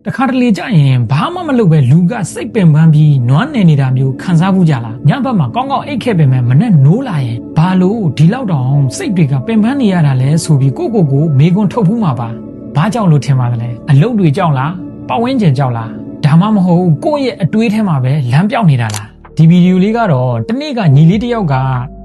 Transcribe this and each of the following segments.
တခါတလေကြာရင်ဘာမှမလုပ်ပဲလူကစိတ်ပင်ပန်းပြီးနွမ်းနယ်နေတာမျိုးခံစားမှုကြလားညဘက်မှာကောင်းကောင်းအိတ်ခဲ့ပေမဲ့မနဲ့နိုးလာရင်ဘာလို့ဒီလောက်တောင်စိတ်တွေကပင်ပန်းနေရတာလဲဆိုပြီးကိုမေကွန်းထုတ်ဘူးမှာပါဘာကြောင့်လို့ထင်ပါသလဲအလုပ်တွေကြောင့်လားပတ်ဝန်းကျင်ကြောင့်လားဒါမှမဟုတ်ကိုယ့်ရဲ့အတွေးထဲမှာပဲလမ်းပြောင်းနေတာလားဒီဗီဒီယိုလေးကတော့တနေ့ကညီလေးတစ်ယောက်က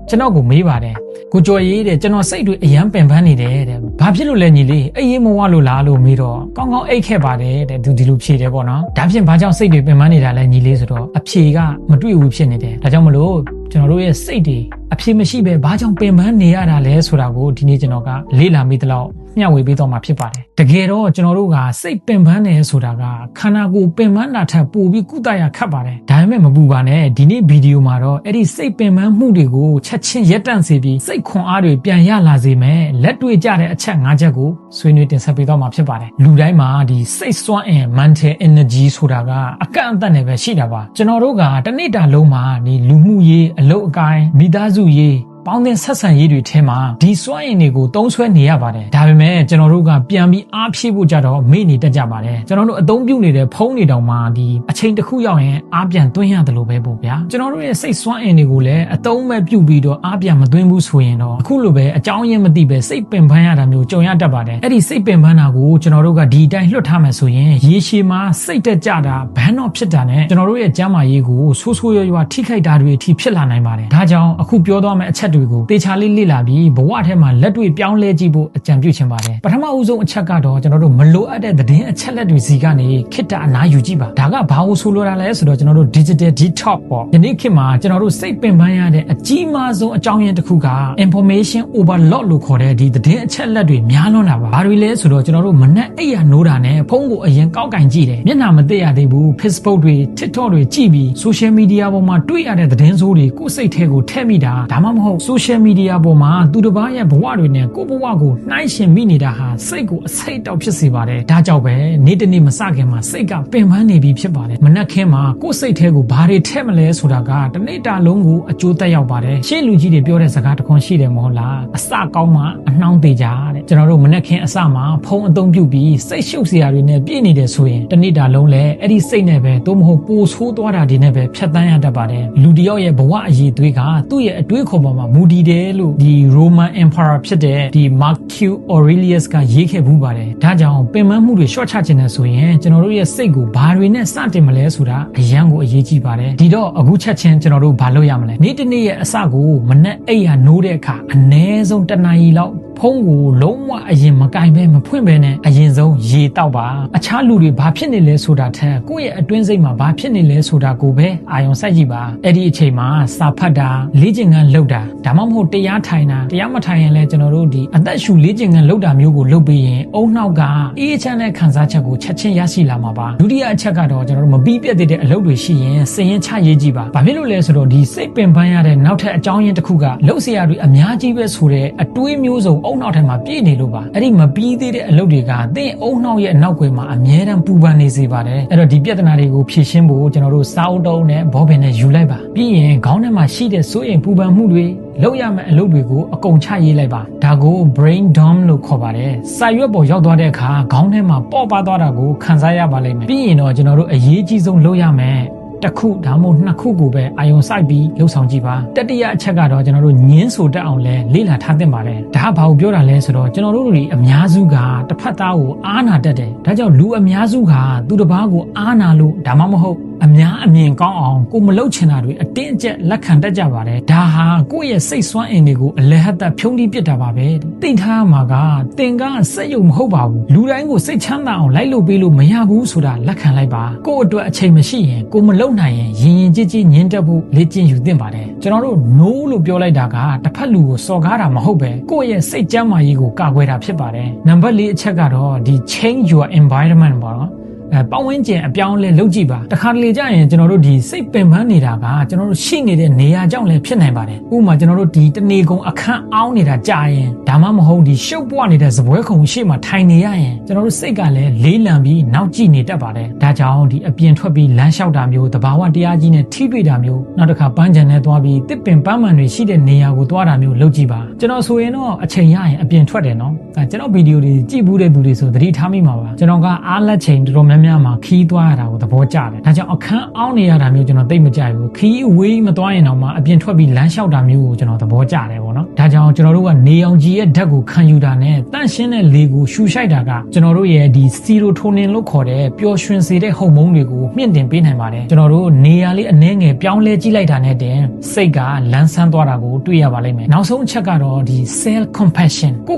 ကျွန်တော်ကိုမေးပါတယ်ကိုကျော်ရေးတဲ့ကျွန်တော်စိတ်တွေအယမ်းပင်ပန်းနေတယ်တဲ့ဘာဖြစ်လို့လဲညီလေးအေးရေးမဝလို့လားလို့မေးတော့ကောင်းကောင်းအိတ်ခဲ့ပါတယ်တဲ့သူဒီလိုဖြေတယ်ပေါ့နော်ဒါဖြင့်ဘာကြောင့်စိတ်တွေပင်ပန်းနေတာလဲညီလေးဆိုတော့အဖြေကမတွေ့ဘူးဖြစ်နေတယ်ဒါကြောင့်မလို့ကျွန်တော်တို့ရဲ့စိတ်တွေအဖြေမရှိပဲဘာကြောင့်ပင်ပန်းနေရတာလဲဆိုတာကိုဒီနေ့ကျွန်တော်ကလေ့လာမိသလောက်မျှဝေပေးတော့မှာဖြစ်ပါတယ်တကယ်တော့ကျွန်တော်တို့ကစိတ်ပင်ပန်းနေဆိုတာကခန္ဓာကိုယ်ပင်ပန်းတာထက်ပိုပြီးကုသရခတ်ပါတယ်ဒါပေမဲ့မပူပါနဲ့ဒီနေ့ဗီဒီယိုမှာတော့အဲ့ဒီစိတ်ပင်ပန်းမှုတွေကိုချက်ချင်းရပ်တန့်စေပြီးစိတ်ခွန်အားတွေပြန်ရလာစေမယ်လက်တွေ့ကြတဲ့အချက်၅ချက်ကိုဆွေးနွေးတင်ဆက်ပေးတော့မှာဖြစ်ပါတယ်လူတိုင်းမှာဒီစိတ်စွမ်းအင် mental energy ဆိုတာကအကန့်အသတ်နဲ့ပဲရှိတာပါကျွန်တော်တို့ကတစ်နေ့တာလုံးမှာဒီလူမှုရေးအလုပ်အကိုင်းမိသားစုရေးပေါင်းသင်းဆက်ဆံရေးတွေထဲမှာဒီစွမ်းအင်တွေကိုသုံးစွဲနေရပါတယ်ဒါပေမဲ့ကျွန်တော်တို့ကပြန်ပြီးအားဖြည့်ဖို့ကြတော့မေ့နေတတ်ကြပါတယ်ကျွန်တော်တို့အသုံးပြုနေတဲ့ဖုန်းတွေတောင်မှဒီအချိန်တစ်ခုရောက်ရင်အားပြန်သွင်းရတယ်လို့ပဲပေါ့ဗျာကျွန်တော်တို့ရဲ့စိတ်စွမ်းအင်တွေကိုလည်းအသုံးမဲ့ပြုပြီးတော့အားပြန်မသွင်းဘူးဆိုရင်တော့အခုလိုပဲအကြောင်းရင်းမသိပဲစိတ်ပင်ပန်းရတာမျိုးကြုံရတတ်ပါတယ်အဲ့ဒီစိတ်ပင်ပန်းတာကိုကျွန်တော်တို့ကဒီအတိုင်းလွှတ်ထားမယ်ဆိုရင်ရေရှည်မှာစိတ်တက်ကြတာဘန်းတော့ဖြစ်တာနဲ့ကျွန်တော်တို့ရဲ့ကျန်းမာရေးကိုဆိုးဆိုးရွားရွားထိခိုက်တာတွေအထိဖြစ်လာနိုင်ပါတယ်ဒါကြောင့်အခုပြောသွားမယ့်အချက်တွေကိုတေချာလေးလေ့လာပြီးဘဝထဲမှာလက်တွေ့ပြောင်းလဲကြည့်ဖို့အကြံပြုချင်ပါတယ်ပထမဦးဆုံးအချက်ကတော့ကျွန်တော်တို့မလိုအပ်တဲ့သတင်းအချက်လက်တွေစီကနေခေတ္တအနားယူကြည့်ပါဒါကဘာလို့ဆိုလိုတာလဲဆိုတော့ကျွန်တော်တို့ digital detox ပေါ့ယနေ့ခေတ်မှာကျွန်တော်တို့စိတ်ပင်ပန်းရတဲ့အကြီးမားဆုံးအကြောင်းရင်းတစ်ခုက information overload လို့ခေါ်တဲ့ဒီသတင်းအချက်လက်တွေများလွန်းတာပါဘာတွေလဲဆိုတော့ကျွန်တော်တို့မနဲ့အိပ်ရနိုးတာနဲ့ဖုန်းကိုအရင်ကောက်ကင်ကြည့်တယ်မျက်နှာမသိရသေးဘူး Facebook တွေ TikTok တွေကြည့်ပြီး social media ပေါ်မှာတွေ့ရတဲ့သတင်းဆိုးတွေကိုယ်စိတ်ထဲကိုထည့်မိတာဒါမှမဟုတ် social media ပေါ်မှာသူတစ်ပါးရဲ့ဘဝတွေနဲ့ကိုယ့်ဘဝကိုနှိုင်းယှဉ်မိနေတာဟာစိတ်ကိုအဆိပ်တောက်ဖြစ်စေပါတယ်ဒါကြောင့်ပဲနေ့တစ်နေ့မစခင်မှာစိတ်ကပင်ပန်းနေပြီဖြစ်ပါတယ်မနှက်ခင်းမှာကိုယ့်စိတ်ထဲကိုဘာတွေထည့်မလဲဆိုတာကတစ်နေ့တာလုံးကိုအကျိုးသက်ရောက်ပါတယ်ရှေ့လူကြီးတွေပြောတဲ့စကားတစ်ခွန်းရှိတယ်မဟုတ်လားအစကောင်းမှအနှောင်းသေးကြတဲ့ကျွန်တော်တို့မနှက်ခင်းအစမှာဖုံးအသုံးပြုပြီးစိတ်ရှုပ်စရာတွေနဲ့ပြည့်နေတယ်ဆိုရင်တစ်နေ့တာလုံးလည်းအဲ့ဒီစိတ်နဲ့ပဲသို့မဟုတ်ပိုဆိုးသွားတာတွေနဲ့ပဲဖြတ်သန်းရတတ်ပါတယ်လူတစ်ယောက်ရဲ့ဘဝအရေးသွေးကသူ့ရဲ့အတွေးခေါ်ပေါ်မှာမူတည်တယ်လို့ဒီ Roman Emperor ဖြစ်တဲ့ဒီ Marcus Aurelius ကရေးခဲ့ဘူးပါတယ်ဒါကြောင့်ပင်ပန်းမှုတွေရှော့ချခြင်းနဲ့ဆိုရင်ကျွန်တော်တို့ရဲ့စိတ်ကိုဘာတွေနဲ့စတင်မလဲဆိုတာအရန်ကိုအရေးကြီးပါတယ်ဒီတော့အခုချက်ချင်းကျွန်တော်တို့ဘာလုပ်ရမလဲနေ့တစ်နေ့ရဲ့အစကိုမနဲ့အိပ်ရနိုးတဲ့အခါအနည်းဆုံး1နာရီလောက်ဖုန်းကိုလုံးဝအရင်မကင်ပဲမဖွင့်ပဲနဲ့အရင်ဆုံးရေတောက်ပါအခြားလူတွေဘာဖြစ်နေလဲဆိုတာထက်ကိုယ့်ရဲ့အတွင်းစိတ်မှာဘာဖြစ်နေလဲဆိုတာကိုပဲအာရုံစိုက်ကြည့်ပါအဲ့ဒီအချိန်မှာစာဖတ်တာလေ့ကျင့်ခန်းလုပ်တာဒါမှမဟုတ်တရားထိုင်တာတရားမထိုင်ရင်လည်းကျွန်တော်တို့ဒီအသက်ရှူလေ့ကျင့်ခန်းလုပ်တာမျိုးကိုလုပ်ပြီးရင်အုံနောက်ကအေးချမ်းတဲ့ခံစားချက်ကိုချက်ချင်းရရှိလာမှာပါဒုတိယအချက်ကတော့ကျွန်တော်တို့မပြီးပြတ်သေးတဲ့အလုပ်တွေရှိရင်စည်ရင်ချရေးကြည့်ပါဘာဖြစ်လို့လဲဆိုတော့ဒီစိတ်ပင်ပန်းရတဲ့နောက်ထပ်အကြောင်းရင်းတစ်ခုကလှုပ်ရှားတွေအများကြီးပဲဆိုတဲ့အတွေးမျိုးစုံအုံနောက်ထဲမှာပြည့်နေလို့ပါအဲ့ဒီမပြီးသေးတဲ့အလုပ်တွေကသင်အုံနောက်ရဲ့အနောက်ွယ်မှာအမြဲတမ်းပူပန်နေစေပါတယ်အဲ့တော့ဒီပြဿနာတွေကိုဖြေရှင်းဖို့ကျွန်တော်တို့စာအုပ်တုံးနဲ့ဘောပင်နဲ့ယူလိုက်ပါပြီးရင်ခေါင်းထဲမှာရှိတဲ့စိုးရင်ပူပန်မှုတွေလောက်ရမယ့်အလုပ်တွေကိုအကုန်ချရေးလိုက်ပါဒါကို brain dump လို့ခေါ်ပါတယ်စာရွက်ပေါ်ရောက်သွားတဲ့အခါခေါင်းထဲမှာပေါ့ပါသွားတာကိုခံစားရပါလိမ့်မယ်ပြီးရင်တော့ကျွန်တော်တို့အရေးကြီးဆုံးလုပ်ရမယ်တစ်ခုဒါမှမဟုတ်နှစ်ခုကိုပဲအာယုံစိုက်ပြီးလှုပ်ဆောင်ကြည့်ပါတတိယအချက်ကတော့ကျွန်တော်တို့ညင်းဆိုတတ်အောင်လဲလေ့လာထားသင့်ပါတယ်ဒါကဘာကိုပြောတာလဲဆိုတော့ကျွန်တော်တို့တွေအများစုကတစ်ဖက်သားကိုအားနာတတ်တယ်ဒါကြောင့်လူအများစုကသူတစ်ပါးကိုအားနာလို့ဒါမှမဟုတ်အများအမြင်ကောင်းအောင်ကိုမလှုပ်ချင်တာတွေအတင်းအကျပ်လက်ခံတတ်ကြပါတယ်ဒါဟာကိုယ့်ရဲ့စိတ်စွမ်းအင်တွေကိုအလဟတ်သက်ဖြုံးတီးပစ်တာပါပဲသိထားမှာကသင်ကစက်ရုံမဟုတ်ပါဘူးလူတိုင်းကိုစိတ်ချမ်းသာအောင်လိုက်လုပ်ပေးလို့မရဘူးဆိုတာလက်ခံလိုက်ပါကိုယ့်အတွက်အချိန်မရှိရင်ကိုမလုပ်နိုင်ရင်ရင်ကြည်ကြည်ညင်းတက်ဖို့လေ့ကျင့်ယူသင့်ပါတယ်ကျွန်တော်တို့ no လို့ပြောလိုက်တာကတစ်ဖက်လူကိုစော်ကားတာမဟုတ်ပဲကိုယ့်ရဲ့စိတ်ကျန်းမာရေးကိုကာကွယ်တာဖြစ်ပါတယ်နံပါတ်4အချက်ကတော့ဒီ change your environment ပေါ့နော်ပတ်ဝန်းကျင်အပြောင်းလဲလုပ်ကြည့်ပါတခါတလေကြာရင်ကျွန်တော်တို့ဒီစိတ်ပင်ပန်းနေတာကကျွန်တော်တို့ရှိနေတဲ့နေရာကြောင့်လည်းဖြစ်နိုင်ပါတယ်ဥပမာကျွန်တော်တို့ဒီတနေကုန်အခန်းအောင်းနေတာကြာရင်ဒါမှမဟုတ်ဒီရှုပ်ပွားနေတဲ့စပွဲခုံရှေ့မှာထိုင်နေရရင်ကျွန်တော်တို့စိတ်ကလည်းလေးလံပြီးနောက်ကျနေတတ်ပါတယ်ဒါကြောင့်ဒီအပြင်ထွက်ပြီးလမ်းလျှောက်တာမျိုးတဘာဝတရားကြီးနဲ့ထိတွေ့တာမျိုးနောက်တစ်ခါပန်းချန်နဲ့သွားပြီးတစ်ပင်ပန်းမှန်တွေရှိတဲ့နေရာကိုသွားတာမျိုးလုပ်ကြည့်ပါကျွန်တော်ဆိုရင်တော့အချိန်ရရင်အပြင်ထွက်တယ်နော်ကျွန်တော်ဗီဒီယိုတွေကြည့်ဘူးတဲ့သူတွေဆိုသတိထားမိမှာပါကျွန်တော်ကအားလက်ချိန်တော်တော်များ များမှာခီးသွားရတာကိုသဘောကျတယ်ဒါကြောင့်အခန်းအောင်းနေရတာမျိုးကျွန်တော်သိမကြိုက်ဘူးခီးဝေးမသွားရင်တော့မှအပြင်ထွက်ပြီးလမ်းလျှောက်တာမျိုးကိုကျွန်တော်သဘောကျတယ်ပေါ့နော်ဒါကြောင့်ကျွန်တော်တို့ကနေအောင်ကြီးရဲ့ဓာတ်ကိုခံယူတာနဲ့တန့်ရှင်းတဲ့လေကိုရှူရှိုက်တာကကျွန်တော်တို့ရဲ့ဒီစီရိုတိုနင်လို့ခေါ်တဲ့ပျော်ရွှင်စေတဲ့ဟော်မုန်းတွေကိုမြင့်တင်ပေးနိုင်ပါတယ်ကျွန်တော်တို့နေရာလေးအနှဲငယ်ပြောင်းလဲကြည့်လိုက်တာနဲ့တင်စိတ်ကလန်းဆန်းသွားတာကိုတွေ့ရပါလိမ့်မယ်နောက်ဆုံးအချက်ကတော့ဒီ self compassion ကို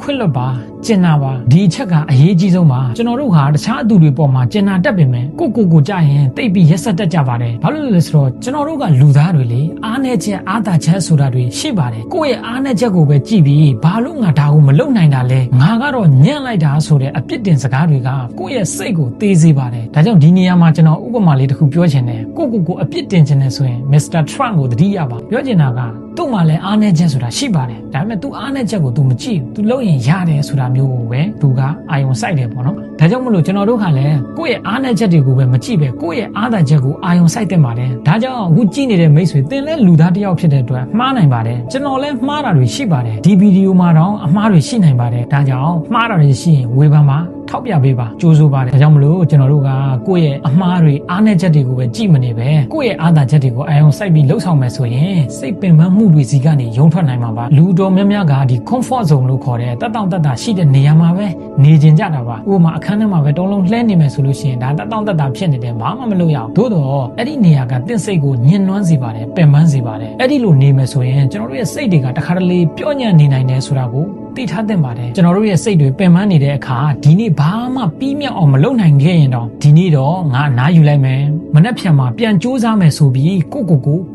ခွင့်လွတ်ပါကျင်နာပါဒီအချက်ကအရေးကြီးဆုံးပါကျွန်တော်တို့ဟာတခြားအသူတွေပေါ်မှာကျင်နာတတ်ပေမဲ့ကိုကြရင်တိတ်ပြီးရက်ဆက်တတ်ကြပါတယ်ဘာလို့လဲဆိုတော့ကျွန်တော်တို့ကလူသားတွေလေအားနည်းချက်အားသာချက်ဆိုတာတွေရှိပါတယ်ကိုယ့်ရဲ့အားနည်းချက်ကိုပဲကြည့်ပြီးဘာလို့ငါဒါကိုမလုပ်နိုင်တာလဲငါကတော့ညံ့လိုက်တာဆိုတဲ့အပြစ်တင်စကားတွေကကိုယ့်ရဲ့စိတ်ကိုသေစေပါတယ်ဒါကြောင့်ဒီနေရာမှာကျွန်တော်ဥပမာလေးတစ်ခုပြောချင်တယ်ကိုအပြစ်တင်ချင်တယ်ဆိုရင် Mr. Trump ကိုသတိရပါပြောချင်တာကသူ့မှာလည်းအားနည်းချက်ဆိုတာရှိပါတယ်ဒါပေမဲ့ तू အားနည်းချက်ကို तू မကြည့်ဘူး तू လုပ်ရင်ရတယ်ဆိုတာမျိုးကိုပဲ तू ကအာယုံစိုက်တယ်ပေါ့နော်ဒါကြောင့်မလို့ကျွန်တော်တို့ကလည်းကိုယ့်ရဲ့အားနည်းချက်တွေကိုပဲမကြည့်ပဲကိုယ့်ရဲ့အားသာချက်ကိုအာယုံစိုက်တင်ပါတယ်ဒါကြောင့်အခုကြည့်နေတဲ့မိတ်ဆွေသင်လည်းလူသားတစ်ယောက်ဖြစ်တဲ့အတွက်မှားနိုင်ပါတယ်ကျွန်တော်လည်းမှားတာတွေရှိပါတယ်ဒီဗီဒီယိုမှာတော့အမှားတွေရှိနိုင်ပါတယ်ဒါကြောင့်မှားတာတွေရှိရင်ဝေဖန်ပါထောက်ပြပေးပါကြိုးစိုးပါတယ်ဒါကြောင့်မလို့ကျွန်တော်တို့ကကိုယ့်ရဲ့အမှားတွေအားနည်းချက်တွေကိုပဲကြည့်မနေပဲကိုယ့်ရဲ့အားသာချက်တွေကိုအာယုံစိုက်ပြီးလှုပ်ဆောင်မယ်ဆိုရင်စိတ်ပင်ပန်းမှုတွေစီကနေရုံထွက်နိုင်မှာပါလူတော်များများကဒီ comfort zone လို့ခေါ်တဲ့တက်တောင့်တက်တာရှိတဲ့နေရာမှာပဲနေကျင်ကြတာပါဥပမာအခန်းထဲမှာပဲတုံးလုံးလှဲနေမယ်ဆိုလို့ရှိရင်ဒါတက်တောင့်တက်တာဖြစ်နေတယ်ဘာမှမလုပ်ရအောင်သို့တော့အဲ့ဒီနေရာကတင့်စိတ်ကိုညှဉ်းနှွမ်းစေပါတယ်ပင်ပန်းစေပါတယ်အဲ့ဒီလိုနေမယ်ဆိုရင်ကျွန်တော်တို့ရဲ့စိတ်တွေကတခါတလေပြော့ညံ့နေနိုင်တယ်ဆိုတာကိုသိထားသင့်ပါတယ်ကျွန်တော်တို့ရဲ့စိတ်တွေပင်ပန်းနေတဲ့အခါဒီနေ့ဘာမှပြီးမြောက်အောင်မလုပ်နိုင်ခဲ့ရင်တော့ဒီနေ့တော့ငါအနားယူလိုက်မယ်မနှက်ဖြန်မှာပြန်စူးစမ်းမယ်ဆိုပြီးကို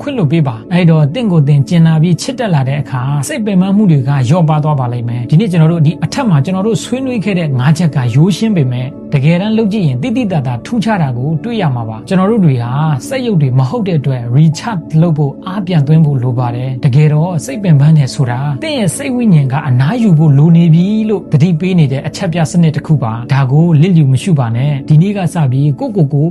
ခွင့်လွတ်ပေးပါအဲ့တော့တင့်ကိုတင်ကျင်နာပြီးချစ်တက်လာတဲ့အခါစိတ်ပင်ပန်းမှုတွေကလျော့ပါသွားပါလိမ့်မယ်ဒီနေ့ကျွန်တော်တို့ဒီအထက်မှာကျွန်တော်တို့ဆွေးနွေးခဲ့တဲ့၅ချက်ကရိုးရှင်းပေမဲ့တကယ်တမ်းလုပ်ကြည့်ရင်တိတိတတ်တာထူးခြားတာကိုတွေ့ရမှာပါကျွန်တော်တို့တွေဟာစိတ်ရုပ်တွေမဟုတ်တဲ့အတွက် recharge လုပ်ဖို့အားပြန်သွင်းဖို့လိုပါတယ်တကယ်တော့စိတ်ပင်ပန်းနေဆိုတာတင့်ရဲ့စိတ်ဝိညာဉ်ကအနားယူဖို့လိုနေပြီလို့တတိပေးနေတဲ့အချက်ပြစနစ်တစ်ခုပါဒါကိုလစ်လျူမရှုပါနဲ့ဒီနေ့ကစပြီးကို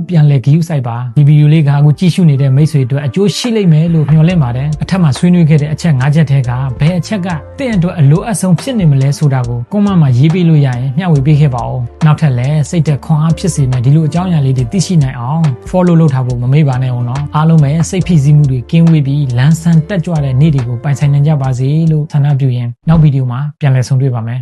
ပြန်လဲဂရုစိုက်ပါဒီဗီဒီယိုလေးကအခုကြည့်ရှုနေတဲ့မိတ်ဆွေတို့အကျိုးရှိလိမ့်မယ်လို့မျှော်လင့်ပါတယ်အထက်မှာဆွေးနွေးခဲ့တဲ့အချက်၅ချက်ထဲကဘယ်အချက်ကတင့်အတွက်အလိုအပ်ဆုံးဖြစ်နေမလဲဆိုတာကိုကွန်မန့်မှာရေးပေးလို့ရရင်မျှဝေပေးခဲ့ပါဦးနောက်ထပ်လည်းစိတ်သက်ခွန်အားဖြစ်စေမယ်ဒီလိုအကြောင်းအရာလေးတွေသိရှိနိုင်အောင် follow လုပ်ထားဖို့မမေ့ပါနဲ့ဦးနော်အားလုံးပဲစိတ်ဖိစီးမှုတွေကင်းဝေးပြီးလန်းဆန်းတက်ကြွတဲ့နေ့တွေကိုပိုင်ဆိုင်နိုင်ကြပါစေလို့ဆန္ဒပြုရင်းနောက်ဗီဒီယိုမှာပြန်လည်ဆုံတွေ့ပါမယ်